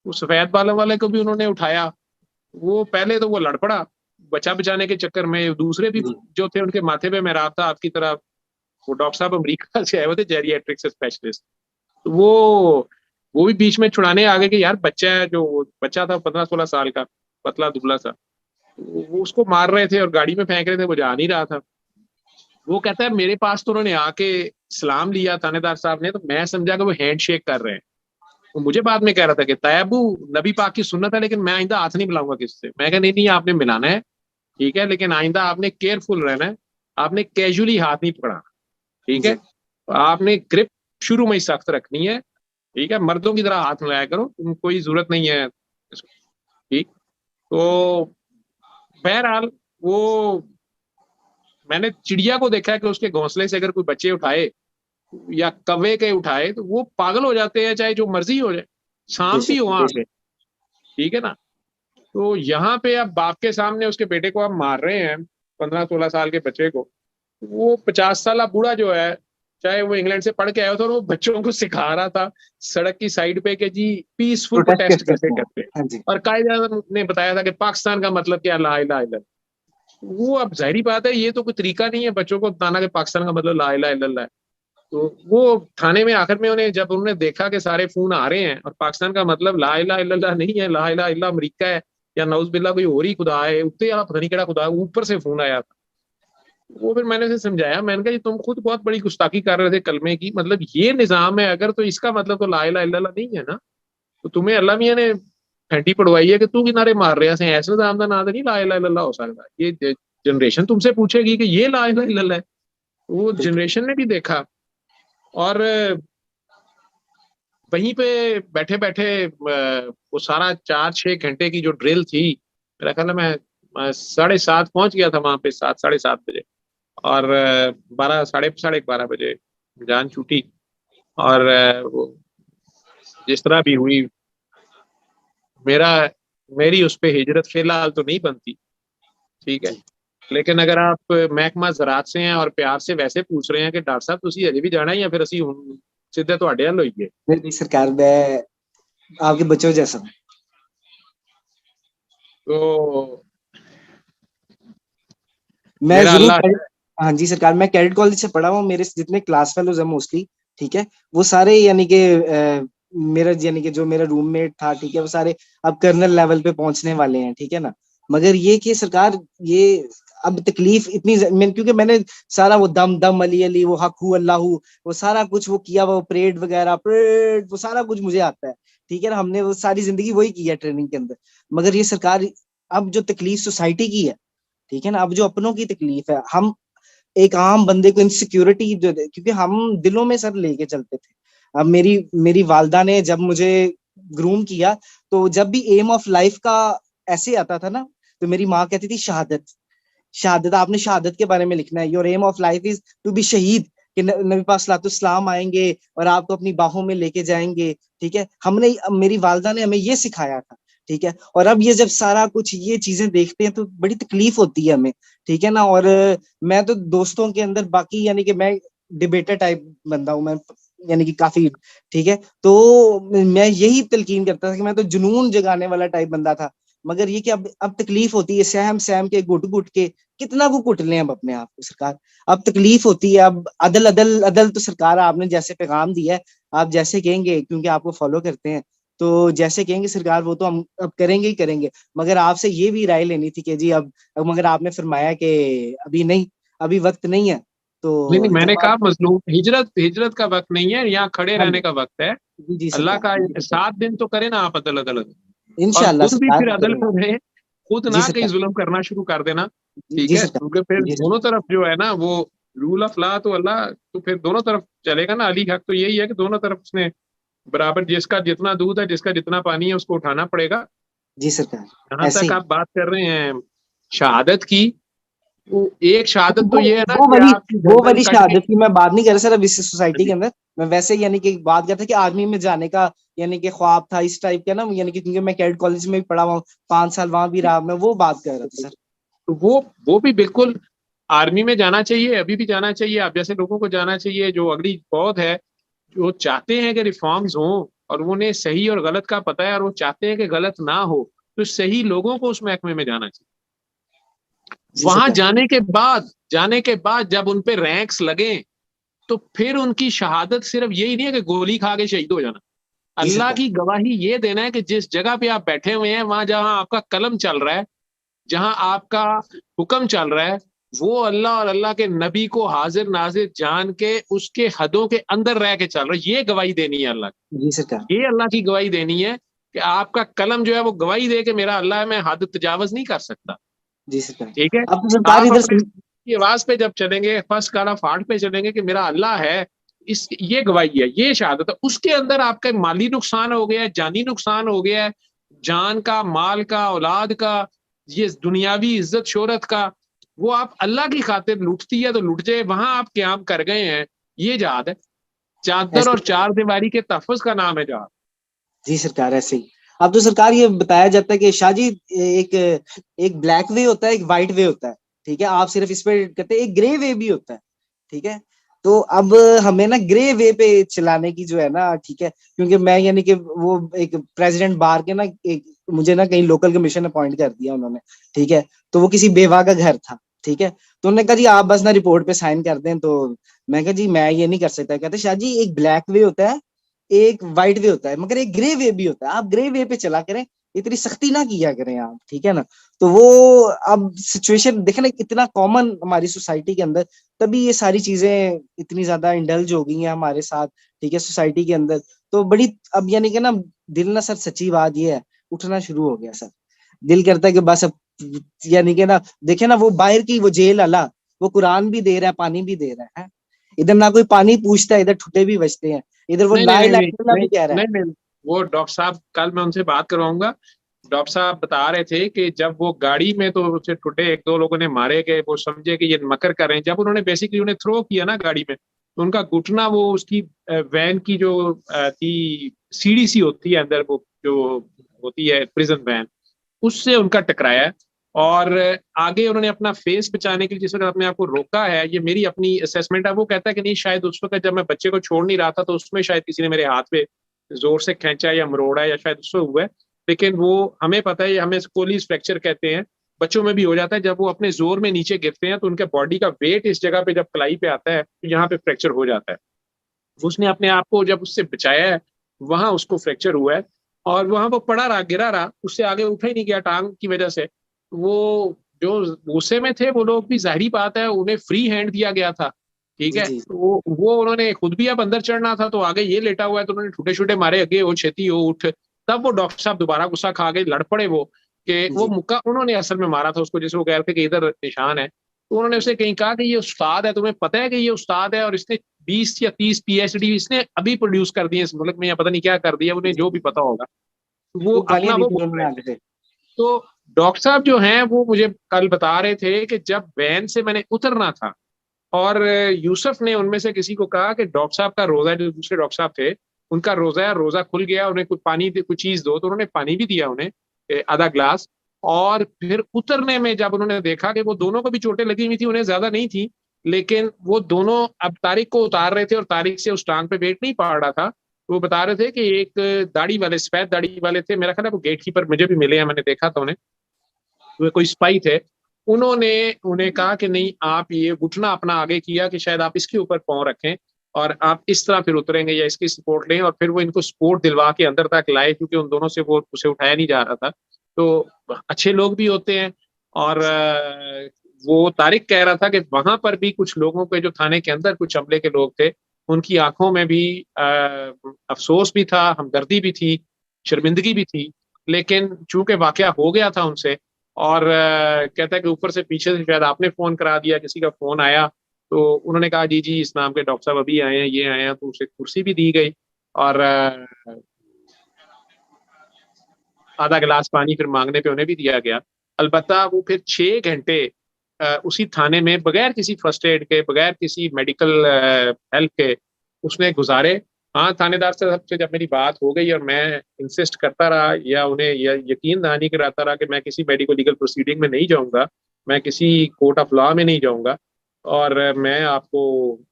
वो सफेद बालों वाले को भी उन्होंने उठाया। वो पहले तो वो लड़ पड़ा बचा बचाने के चक्कर में, दूसरे भी जो थे उनके माथे पे मेहराब था आपकी तरह, वो डॉक्टर साहब अमेरिका से आए हुए थे, जेरियाट्रिक स्पेशलिस्ट, तो वो भी बीच में छुड़ाने आ गए कि यार बच्चा है, जो बच्चा था 15-16 साल का, पतला दुबला सा, वो उसको मार रहे थे और गाड़ी में फेंक रहे थे, वो जा नहीं रहा था। वो कहता है मेरे पास तो उन्होंने आके सलाम लिया थानेदार साहब ने, तो मैं समझा कि वो हैंड शेक कर रहे हैं। तो मुझे बाद में कह रहा था कि तैयबू नबी पाक की सुन्नत है, लेकिन मैं आइंदा हाथ नहीं मिलाऊंगा किससे। मैं कहा नहीं आपने मिलाना है, ठीक है, लेकिन आइंदा आपने केयरफुल रहना है, आपने कैजुअली हाथ नहीं पकड़ाना, ठीक है। आपने ग्रिप शुरू में ही सख्त रखनी है, ठीक है, मर्दों की तरह हाथ मिलाया करो, तुम कोई जरूरत नहीं है, ठीक। तो बहरहाल वो मैंने चिड़िया को देखा है कि उसके घोंसले से अगर कोई बच्चे उठाए या कौवे के उठाए तो वो पागल हो जाते हैं, चाहे जो मर्जी हो जाए, सांप भी हो वहां पे, ठीक है ना। तो यहाँ पे अब बाप के सामने उसके बेटे को आप मार रहे हैं, 15-16 साल के बच्चे को, वो 50 साल बूढ़ा जो है, चाहे वो इंग्लैंड से पढ़ के आया था, और वो बच्चों को सिखा रहा था सड़क की साइड पे कि जी पीसफुल प्रोटेस्ट कैसे करते हैं, और कायदा ने बताया था कि पाकिस्तान का मतलब क्या, ला इलाहा इल्लल्लाह। वो अब जाहिर बात है ये तो कोई तरीका नहीं है बच्चों को बताना कि पाकिस्तान का मतलब ला इलाहा इल्लल्लाह है। तो वो थाने में आखिर में उन्हें जब उन्होंने देखा कि सारे फोन आ रहे हैं और पाकिस्तान का मतलब ला इलाहा इल्लल्लाह नहीं है, ला इलाहा इल्लल्लाह अमेरिका है या नौज बिल्ला कोई और ही खुदा है, उत्ते वाला पता नहीं केड़ा खुदा है, ऊपर से फोन आया था। वो फिर मैंने उसे समझाया, मैंने कहा तुम खुद बहुत बड़ी गुस्ताखी कर रहे थे कलमे की, मतलब ये निजाम है अगर, तो इसका मतलब तो ला इलाहा इल्लल्लाह नहीं है ना। तो तुम्हें अल्लाह मियां ने घंटी पड़वाई है कि तू किनारे मार रहे हैं, ऐसे निजाम का नाम नहीं ला इलाहा इल्लल्लाह हो सकता। ये जनरेशन तुमसे पूछेगी कि ये ला इलाहा इल्लल्लाह है, वो जनरेशन ने भी देखा। और वहीं पे बैठे बैठे वो सारा 4-6 घंटे की जो ड्रिल थी, मेरा ख्याल है मैं 7:30 पहुंच गया था वहां पे, 7-7:30 बजे, और 12 साढ़े 12 बजे जान छूटी। और वो जिस तरह भी हुई, मेरी उस पे हिजरत फिलहाल तो नहीं बनती, ठीक है। लेकिन अगर आप महकमा ज़राअत से हैं और प्यार से वैसे पूछ रहे हैं कि डॉक्टर साहब तुसी अजे भी जाना है या फिर ਅਸੀਂ ਹੁਣ ਸਿੱਧੇ ਤੁਹਾਡੇ ਵੱਲ ਹੋਈਏ, नहीं सरकार, मैं आपके बच्चों जैसा हूं। तो मैं मेरा जरूर अल्लाह हाँ जी सरकार, मैं कैडेट कॉलेज से पढ़ा हूँ। मेरे जितने क्लास फेलोज हैं मोस्टली, ठीक है, वो सारे यानी कि मेरा यानी कि जो मेरा रूममेट था, ठीक है, वो सारे अब कर्नल लेवल पे पहुंचने वाले हैं, ठीक है ना। मगर ये कि सरकार, ये अब तकलीफ इतनी क्योंकि मैंने सारा वो दम दम अली अली, वो हक हू अल्लाह हू, वो सारा कुछ वो किया, वो परेड वगैरह, परेड, वो सारा कुछ मुझे आता है, ठीक है ना। हमने वो सारी जिंदगी वही की है ट्रेनिंग के अंदर। मगर ये सरकार, अब जो तकलीफ सोसाइटी की है, ठीक है ना, अब जो अपनों की तकलीफ है, हम एक आम बंदे को इनसिक्योरिटी जो, क्योंकि हम दिलों में सर लेके चलते थे। अब मेरी मेरी वालदा ने जब मुझे ग्रूम किया, तो जब भी एम ऑफ लाइफ का ऐसे आता था ना, तो मेरी माँ कहती थी शहादत, शहादत, आपने शहादत के बारे में लिखना है, your aim of life is to be शहीद, कि नबी पाक सलाम आएंगे और आपको अपनी बाहों में लेके जाएंगे, ठीक है। हमने, मेरी वालदा ने हमें ये सिखाया था, ठीक है। और अब ये जब सारा कुछ ये चीजें देखते हैं तो बड़ी तकलीफ होती है हमें, ठीक है ना। और मैं तो दोस्तों के अंदर बाकी यानी कि मैं डिबेटर टाइप बंदा हूं मैं, यानी कि काफी, ठीक है। तो मैं यही तलकीन करता था कि मैं तो जुनून जगाने वाला टाइप बंदा था। मगर ये कि अब तकलीफ होती है, सहम सहम के, घुट घुट के, कितना को कुट लें अब अपने आप को सरकार। अब तकलीफ होती है, अब अदल अदल अदल, तो सरकार आपने जैसे पैगाम दिया है, आप जैसे कहेंगे, क्योंकि आपको फॉलो करते हैं, तो जैसे कहेंगे सरकार वो तो हम अब करेंगे ही करेंगे। मगर आपसे ये भी राय लेनी थी कि जी अब मगर आपने फरमाया कि अभी नहीं, अभी वक्त नहीं है, नहीं नहीं, तो मैंने जब कहा आप, मजलूम, हिजरत हिजरत का वक्त नहीं है, यहाँ खड़े हाँ रहने जी का वक्त है। जी जी अल्लाह सरकार, का जी सरकार, 7 दिन तो करे ना आप अदल अदल अदल। और इंशाल्लाह खुद भी सरकार फिर हम अदल करेंगे। करें, खुद जी ना कहीं सरकार, जुल्म करना शुरू कर देना, जी ठीक जी है, सरकार, क्योंकि फिर जी दोनों सरकार, तरफ जो है ना वो रूल ऑफ लॉ तो अल्लाह, तो फिर दोनों तरफ चलेगा ना। अली हक तो यही है कि दोनों तरफ उसने बराबर, जिसका जितना दूध है, जिसका जितना पानी है, उसको उठाना पड़ेगा। जी सरकार, जहां ऐसे तक ही। आप बात कर रहे हैं शहादत की, वो एक शहादत तो वो ये है ना वो कि वाली आपकी वो गर्दन वाली कट गई। शहादत की मैं बात नहीं कर रहा सर, अब इस सोसाइटी के जी। अंदर मैं वैसे यानी कि बात करता कि आर्मी में जाने का यानी कि ख्वाब था इस टाइप का ना, यानी कि क्योंकि मैं कैडेट कॉलेज में भी पढ़ा हुआ हूँ, 5 साल वहां भी रहा, मैं वो बात कर रहा था सर। तो वो भी बिल्कुल आर्मी में जाना चाहिए, अभी भी जाना चाहिए, आप जैसे लोगों को जाना चाहिए जो अगली पौध है, जो चाहते हैं कि रिफॉर्म्स हों और उन्हें सही और गलत का पता है और वो चाहते हैं कि गलत ना हो, तो सही लोगों को उस महकमे में जाना चाहिए। जी वहां सरकार, जाने के बाद जब उन पे रैंक्स लगे, तो फिर उनकी शहादत सिर्फ यही नहीं है कि गोली खा के शहीद हो जाना। जी अल्लाह सरकार, की गवाही ये देना है कि जिस जगह पे आप बैठे हुए हैं, वहां जहां आपका कलम चल रहा है, जहां आपका हुक्म चल रहा है, वो अल्लाह और अल्लाह के नबी को हाजिर नाजिर जान के उसके हदों के अंदर रह के चल रहा है। ये गवाही देनी है अल्लाह जी सरकार, की, ये अल्लाह की गवाही देनी है कि आपका कलम जो है वो गवाही दे के मेरा अल्लाह है, मैं हद तजावज नहीं कर सकता, जी सरकार। ठीक है। अब तो सरकार आप इधर अपने की आवाज पे जब चलेंगे, फर्स्ट काला फाड़ पे चलेंगे कि मेरा अल्लाह है, इस ये गवाही है, ये शहादत है। उसके अंदर आपका माली नुकसान हो गया है, जानी नुकसान हो गया है, जान का, माल का, औलाद का, ये दुनियावी इज्जत शोहरत का, वो आप अल्लाह की खातिर लुटती है तो लुट जाए, वहां आप क्याम कर गए हैं, ये जहाद है। चादर ऐसे और चार दीवारी के तहफ़्फ़ुज़ का नाम है जहाद। जी सरकार, ऐसे ही। अब तो सरकार ये बताया जाता है कि शाह जी, एक एक ब्लैक वे होता है, एक व्हाइट वे होता है, ठीक है। आप सिर्फ इस पे कहते हैं, एक ग्रे वे भी होता है, ठीक है। तो अब हमें ना ग्रे वे पे चलाने की जो है ना, ठीक है, क्योंकि मैं यानी कि वो एक प्रेसिडेंट बार के ना, एक मुझे ना कहीं लोकल कमीशन अपॉइंट कर दिया उन्होंने, ठीक है। तो वो किसी बेवा का घर था, ठीक है। तो उन्होंने कहा जी आप बस ना रिपोर्ट पे साइन कर दें। तो मैं कहा जी मैं ये नहीं कर सकता। कहते शाह जी एक ब्लैक वे होता है, एक वाइट वे होता है, मगर एक ग्रे वे भी होता है, आप ग्रे वे पे चला करें, इतनी सख्ती ना किया करें आप, ठीक है ना। तो वो अब सिचुएशन देखे ना कितना कॉमन हमारी सोसाइटी के अंदर, तभी ये सारी चीजें इतनी ज्यादा इंडल्ज हो गई हैं हमारे साथ, ठीक है, सोसाइटी के अंदर। तो बड़ी अब यानी कि ना दिल ना सर, सच्ची बात ये है, उठना शुरू हो गया सर। दिल करता है कि बस अब यानी कि ना देखे ना, वो बाहर की वो जेल अला, वो कुरान भी दे रहा है, पानी भी दे रहा है। इधर ना कोई पानी पूछता है, इधर ठुटे भी बचते हैं, इधर वो नहीं ला नहीं नहीं इलाहा नहीं इल्लल्लाह नहीं भी कह रहा है। नहीं नहीं, वो डॉक्टर साहब कल मैं उनसे बात करवाऊंगा। डॉक्टर साहब बता रहे थे कि जब वो गाड़ी में तो उसे टूटे, एक दो लोगों ने मारे, कि वो समझे कि ये मकर कर रहे हैं, जब उन्होंने बेसिकली उन्हें थ्रो किया ना गाड़ी में, तो उनका घुटना वो उसकी वैन की जो थी सीढ़ी सी होती है अंदर, वो जो होती है प्रिजन वैन, उससे उनका टकराया है। और आगे उन्होंने अपना फेस बचाने के लिए जिस वक्त अपने आप को रोका है, ये मेरी अपनी असेसमेंट है, वो कहता है कि नहीं शायद उस वक्त जब मैं बच्चे को छोड़ नहीं रहा था तो उसमें शायद किसी ने मेरे हाथ पे जोर से खींचा या मरोड़ा या शायद उससे हुआ है। लेकिन वो हमें पता है, हमें कोलीज फ्रैक्चर कहते हैं, बच्चों में भी हो जाता है। जब वो अपने जोर में नीचे गिरते हैं तो उनके बॉडी का वेट इस जगह पे जब कलाई पे आता है तो यहाँ पे फ्रैक्चर हो जाता है। उसने अपने आप को जब उससे बचाया है, वहां उसको फ्रैक्चर हुआ है और वहां वो पड़ा रहा, गिरा रहा, उससे आगे उठा ही नहीं गया टांग की वजह से। वो जो गुस्से में थे वो लोग भी, जाहिर बात है, उन्हें फ्री हैंड दिया गया था, ठीक है। जी तो वो उन्होंने खुद भी अब अंदर चढ़ना था, तो आगे ये लेटा हुआ है तो उन्होंने छोटे छोटे मारे, अगे हो छेती हो उठ। तब वो डॉक्टर साहब दोबारा गुस्सा खा गए, लड़ पड़े वो, कि वो जी मुक्का उन्होंने असल में मारा था उसको, जैसे वो कह रहे थे कि इधर निशान है। तो उन्होंने उसे कहीं कहा कि ये उस्ताद है, तुम्हें पता है कि ये उस्ताद है और इसने 20 या 30 पीएचडी इसने अभी प्रोड्यूस कर दिए इस मुल्क में, या पता नहीं क्या कर दिया, उन्हें जो भी पता होगा। वो वो अपना गालियां दी वो थी बोल उन्होंने रहे आगे थे। से। तो डॉक्टर साहब जो हैं वो मुझे कल बता रहे थे कि जब वैन से मैंने उतरना था और यूसुफ ने उनमें से किसी को कहा कि डॉक्टर साहब का रोजा, जो दूसरे डॉक्टर साहब थे उनका रोजा खुल गया, उन्हें कुछ पानी कुछ चीज दो, तो उन्होंने पानी भी दिया उन्हें, आधा ग्लास। और फिर उतरने में जब उन्होंने देखा कि वो दोनों को भी चोटें लगी हुई थी, उन्हें ज्यादा नहीं थी, लेकिन वो दोनों अब तारिक को उतार रहे थे और तारिक से उस टांग पे वेट नहीं पड़ रहा था। वो बता रहे थे कि एक दाढ़ी वाले, सफेद दाढ़ी वाले थे, मेरा ख्याल है वो गेट कीपर, मुझे भी मिले हैं, मैंने देखा था उन्हें, वे कोई स्पाई थे। उन्होंने उन्हें कहा कि नहीं, आप ये घुटना अपना आगे किया कि शायद आप इसके ऊपर पांव रखें और आप इस तरह फिर उतरेंगे या इसकी सपोर्ट लें, और फिर वो इनको सपोर्ट दिलवा के अंदर तक लाए, क्योंकि उन दोनों से वो उसे उठाया नहीं जा रहा था। तो अच्छे लोग भी होते हैं। और वो तारिक कह रहा था कि वहां पर भी कुछ लोगों के, जो थाने के अंदर कुछ अमले के लोग थे, उनकी आंखों में भी अफसोस भी था, हमदर्दी भी थी, शर्मिंदगी भी थी। लेकिन चूंकि वाकया हो गया था उनसे, और कहता है कि ऊपर से पीछे से शायद आपने फोन करा दिया, किसी का फोन आया, तो उन्होंने कहा जी जी इस नाम के डॉक्टर साहब अभी आए हैं, ये आए हैं, तो उसे कुर्सी भी दी गई और आधा गिलास पानी फिर मांगने पे उन्हें भी दिया गया। अलबत्ता वो फिर 6 घंटे उसी थाने में बगैर किसी फर्स्ट एड के, बगैर किसी मेडिकल हेल्प के उसने गुजारे। हाँ, थानेदार साहब से जब मेरी बात हो गई और मैं इंसिस्ट करता रहा या उन्हें यकीन दहानी कराता रहा कि मैं किसी मेडिको लीगल प्रोसीडिंग में नहीं जाऊंगा, मैं किसी कोर्ट ऑफ लॉ में नहीं जाऊंगा, और मैं आपको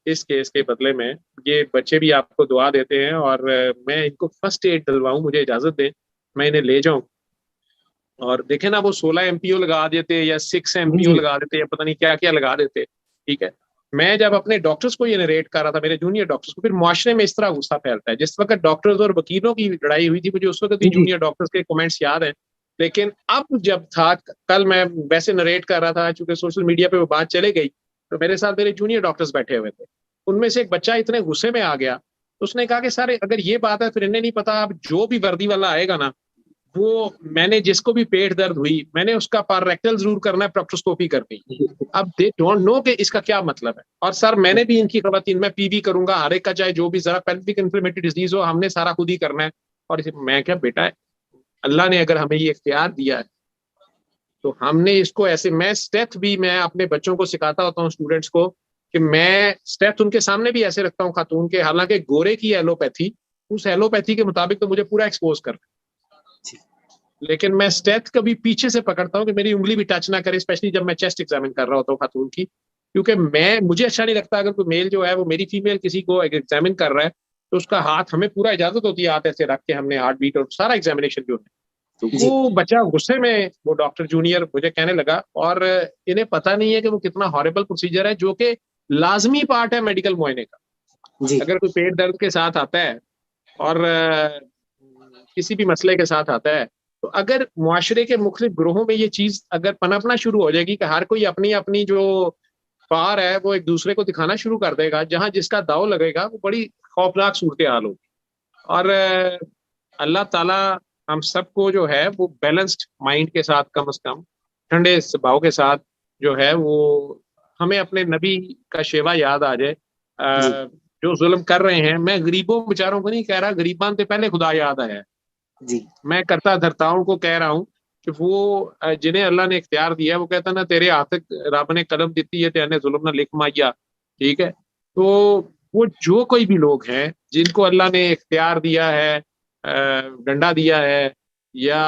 इस केस के बदले में, ये बच्चे भी आपको दुआ देते हैं और मैं इनको फर्स्ट एड दिलवाऊं, मुझे इजाजत दें, मैं इन्हें ले जाऊं। और देखे ना, वो 16 एमपीओ लगा देते या 6 एमपीओ जी लगा देते या पता नहीं क्या क्या लगा देते, ठीक है। मैं जब अपने डॉक्टर्स को ये नरेट कर रहा था, मेरे जूनियर डॉक्टर्स को, फिर मुआशरे में इस तरह गुस्सा फैलता है। जिस वक्त डॉक्टर्स और वकीलों की लड़ाई हुई थी, मुझे उस वक्त भी जी जूनियर डॉक्टर्स के कमेंट्स याद हैं। लेकिन अब जब था, कल मैं वैसे नरेट कर रहा था, चूंकि सोशल मीडिया पे वो बात चले गई, तो मेरे साथ मेरे जूनियर डॉक्टर्स बैठे हुए थे। उनमें से एक बच्चा इतने गुस्से में आ गया, तो उसने कहा कि सर अगर ये बात है, फिर इन्हें नहीं पता, अब जो भी वर्दी वाला आएगा ना, वो, मैंने जिसको भी पेट दर्द हुई, मैंने उसका पारेक्टल जरूर करना है, प्रोक्टोस्कोपी करनी। अब दे डोंट नो कि इसका क्या मतलब है। और सर मैंने भी इनकी खवातीन, मैं पीवी करूंगा हर एक का, चाहे जो भी जरा पेल्विक इन्फ्लेमेटरी डिजीज हो, हमने सारा खुद ही करना है। और मैं क्या बेटा, अल्लाह ने अगर हमें ये इख्तियार दिया है तो हमने इसको ऐसे, मैं स्टेथ भी मैं अपने बच्चों को सिखाता होता हूँ, स्टूडेंट्स को, कि मैं स्टेथ उनके सामने भी ऐसे रखता हूँ खातून के, हालांकि गोरे की एलोपैथी, उस एलोपैथी के मुताबिक तो मुझे पूरा एक्सपोज कर, लेकिन मैं स्टेथ कभी पीछे से पकड़ता हूँ कि मेरी उंगली भी टच ना करे, स्पेशली जब मैं चेस्ट एग्जामिन कर रहा होता हूँ खातून की, क्योंकि मुझे अच्छा नहीं लगता अगर कोई मेल जो है वो मेरी फीमेल किसी को एग्जामिन कर रहा है, तो उसका हाथ, हमें पूरा इजाजत होती है हाथ ऐसे रख के, हमने हार्ट बीट और सारा एग्जामिनेशन जो है। तो वो बच्चा गुस्से में, वो डॉक्टर जूनियर मुझे कहने लगा, और इन्हें पता नहीं है कि वो कितना हॉरिबल प्रोसीजर है, जो कि लाजमी पार्ट है मेडिकल मुआयने का। जी अगर कोई पेट दर्द के साथ आता है और किसी भी मसले के साथ आता है, तो अगर मुआशरे के मुख्तलिफ ग्रोहों में ये चीज अगर पनपना शुरू हो जाएगी कि हर कोई अपनी अपनी जो पार है वो एक दूसरे को दिखाना शुरू कर देगा, जहां जिसका दाव लगेगा, वो बड़ी खौफनाक सूरत हाल होगी। और अल्लाह ताला हम सबको जो है वो बैलेंस्ड माइंड के साथ, कम से कम ठंडे स्वभाव के साथ जो है वो, हमें अपने नबी का शेवा याद आ जाए। जो जुल्म कर रहे हैं, मैं गरीबों बेचारों को नहीं कह रहा, गरीबान से पहले खुदा याद आया है, जी मैं करता धरताओं को कह रहा हूँ कि वो जिन्हें अल्लाह ने इख्तियार दिया है, वो कहता ना तेरे हाथ रब ने कलम दी है, तेने जुल्म ना लिख माइया, ठीक है। तो वो जो कोई भी लोग हैं जिनको अल्लाह ने इख्तियार दिया है, डंडा दिया है या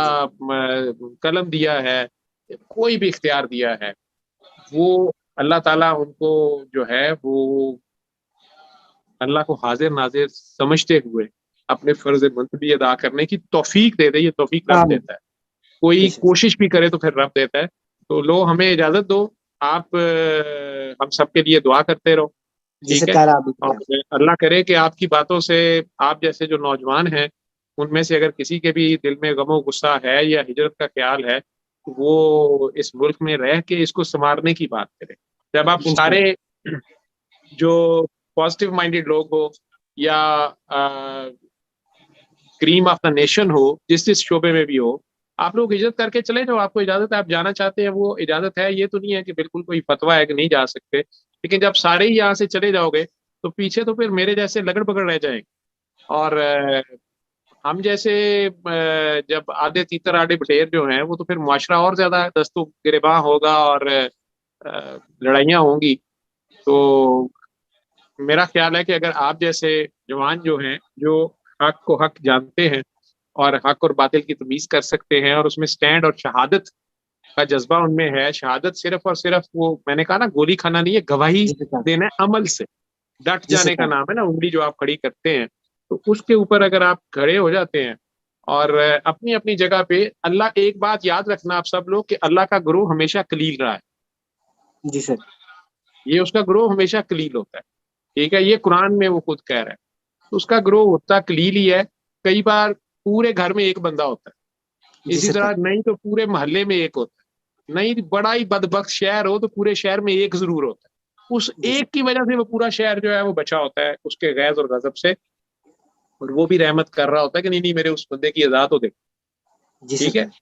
कलम दिया है, कोई भी इख्तियार दिया है, वो अल्लाह ताला उनको जो है वो अल्लाह को हाजिर नाजिर समझते हुए अपने फर्ज मुंतबी अदा करने की तौफीक दे दे। ये तौफीक रब आमीन। देता है, कोई बेशक। कोशिश भी करे तो फिर रब देता है। तो लो हमें इजाजत दो, आप हम सबके लिए दुआ करते रहो, जी ठीक है। सरकार आप भी और करें। अल्लाह करे कि आपकी बातों से आप जैसे जो नौजवान हैं उनमें से अगर किसी के भी दिल में गमो गुस्सा है या हिजरत का ख्याल है तो वो इस मुल्क में रह के इसको संवारने की बात करें। जब आप सारे इंशाल्लाह। जो पॉजिटिव माइंडेड लोग हो या क्रीम ऑफ द नेशन हो, जिस शोबे में भी हो, आप लोग हिजरत करके चले जाओ, आपको इजाजत है, आप जाना चाहते हैं वो इजाजत है। ये तो नहीं है कि बिल्कुल कोई फतवा है कि नहीं जा सकते, लेकिन जब सारे ही यहाँ से चले जाओगे तो पीछे तो फिर मेरे जैसे लगड़ बगड़ रह जाएंगे। और हम जैसे जब आधे तीतर आधे बटेर जो हैं वो तो फिर मुआशरा और ज्यादा दस्तों गिरेबां होगा और लड़ाइयाँ होंगी। तो मेरा ख्याल है कि अगर आप जैसे जवान जो हैं जो हक को हक जानते हैं और हक और बातिल की तमीज कर सकते हैं और उसमें स्टैंड और शहादत का जज्बा उनमें है, शहादत सिर्फ और सिर्फ वो मैंने कहा ना गोली खाना नहीं है, गवाही जी सरकार। देना है अमल से, डट जी जाने का सरकार। नाम है ना, उंगली जो आप खड़ी करते हैं। तो उसके ऊपर अगर आप खड़े हो जाते हैं और अपनी अपनी जगह पे, अल्लाह एक बात याद रखना आप सब लोग कि अल्लाह का गुरूह हमेशा कलील रहा है, जी सर। ये उसका गुरूह हमेशा कलील होता है, ठीक है। ये कुरान में वो खुद कह रहा है। तो उसका ग्रोह होता कलील ही है। कई बार पूरे घर में एक बंदा होता है, जी इसी सरकार। तरह नहीं तो पूरे मोहल्ले में एक होता है, नहीं बड़ा ही बदबख्त शहर हो तो पूरे शहर में एक जरूर होता है। उस जी एक सर। की वजह से वो पूरा शहर जो है वो बचा होता है उसके गैज और गजब से, और वो भी रहमत कर रहा होता है कि नहीं नहीं मेरे उस बंदे की अदा तो देखो, जी ठीक है। सरकार।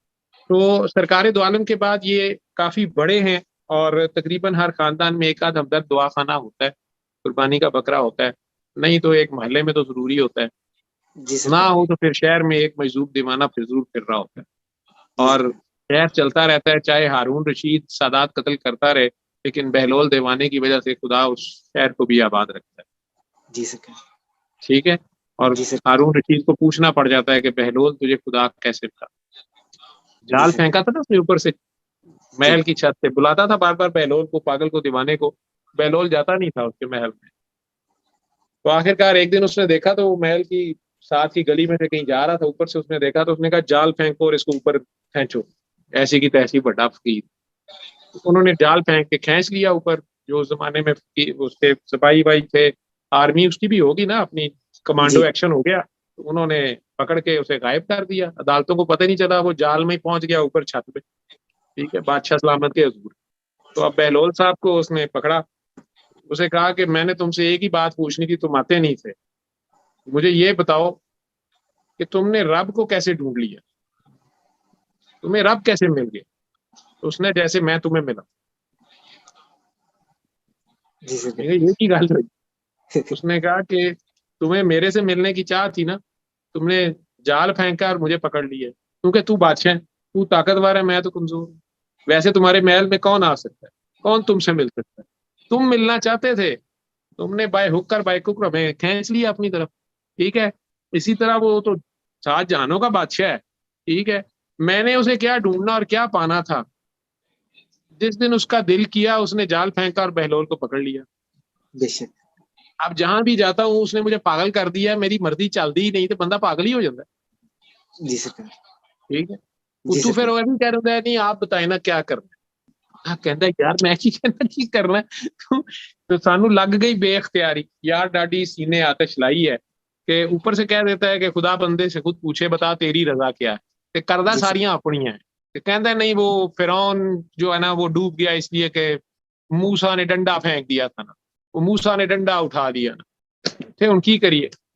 तो सरकार दो आलम के बाद ये काफी बड़े हैं और तकरीबन हर खानदान में एक आध हमदर्द दुआ खाना होता है, कुर्बानी का बकरा होता है, नहीं तो एक मोहल्ले में तो जरूरी होता है, जी ना सरकार। हो तो फिर शहर में एक मजदूर दीवाना फिर जरूर फिर रहा होता है। जी और सरकार। शहर चलता रहता है, चाहे हारून रशीद सादात कत्ल करता रहे, लेकिन बहलोल दीवाने की वजह से खुदा उस शहर को भी आबाद रखता है, जी सरकार। ठीक है। और जी सरकार। हारून रशीद को पूछना पड़ जाता है कि बहलोल तुझे खुदा कैसे मिला, जी जाल सरकार। फेंका था ना उसने ऊपर से, जी महल की छत से बुलाता था बार बार बहलोल को, पागल को, दीवाने को, बहलोल जाता नहीं था उसके महल में। तो आखिरकार एक दिन उसने देखा तो वो महल की साथ की गली में से कहीं जा रहा था, ऊपर से उसने देखा तो उसने कहा जाल फेंको और इसको ऊपर खींचो, ऐसी की तैसी बड़ा फकीर। तो उन्होंने जाल फेंक के खींच लिया ऊपर। जो उस जमाने में उसके सिपाही भाई थे, आर्मी उसकी भी होगी ना अपनी, कमांडो जी। एक्शन हो गया, तो उन्होंने पकड़ के उसे गायब कर दिया, अदालतों को पता नहीं चला, वो जाल में ही पहुंच गया ऊपर छत पे, ठीक है, बादशाह सलामत के हजूर। तो अब बहलोल साहब को उसने पकड़ा, उसे कहा कि मैंने तुमसे एक ही बात पूछनी थी, तुम आते नहीं थे, मुझे ये बताओ कि तुमने रब को कैसे ढूंढ लिया, तुम्हें रब कैसे मिल गया। तो उसने जैसे मैं तुम्हें मिला, जी सरकार। ये की गल हुई। उसने कहा कि तुम्हें मेरे से मिलने की चाह थी ना, तुमने जाल फेंका और मुझे पकड़ लिया, क्योंकि तू बादशाह है, तू ताकतवर है, मैं तो कमजोर हूं। वैसे तुम्हारे महल में कौन आ सकता है, कौन तुमसे मिल सकता है, तुम मिलना चाहते थे, तुमने बाय हुक और बाय कुक हमें खींच लिया अपनी तरफ, ठीक है। इसी तरह वो तो सात जहानों का बादशाह है, ठीक है। मैंने उसे क्या ढूंढना और क्या पाना था, जिस दिन उसका दिल किया उसने जाल फेंका और बहलोल को पकड़ लिया। बेशक। अब जहां भी जाता हूँ उसने मुझे पागल कर दिया, मेरी मर्जी चलती ही नहीं, तो बंदा पागल ही हो जाता है, जी सरकार। ठीक है। जी उतू फिर सरकार। वो भी कह रहा है नहीं आप बताए ना क्या करना है। कहता है यार मैं की कहना की करना है। तो सानू लग गई बेख्तियारी यार, डाडी सीने आतिश लाई है कि ऊपर से कह देता है कि खुदा बंदे से खुद पूछे बता तेरी रजा क्या है, ते करदा जी सारियां सरकार। अपनी है। ते कहता है नहीं वो फिरौन जो है ना वो डूब गया इसलिए कि मूसा ने डंडा फेंक दिया था ना, वो मूसा ने डंडा उठा दिया ना, थे उनकी करिए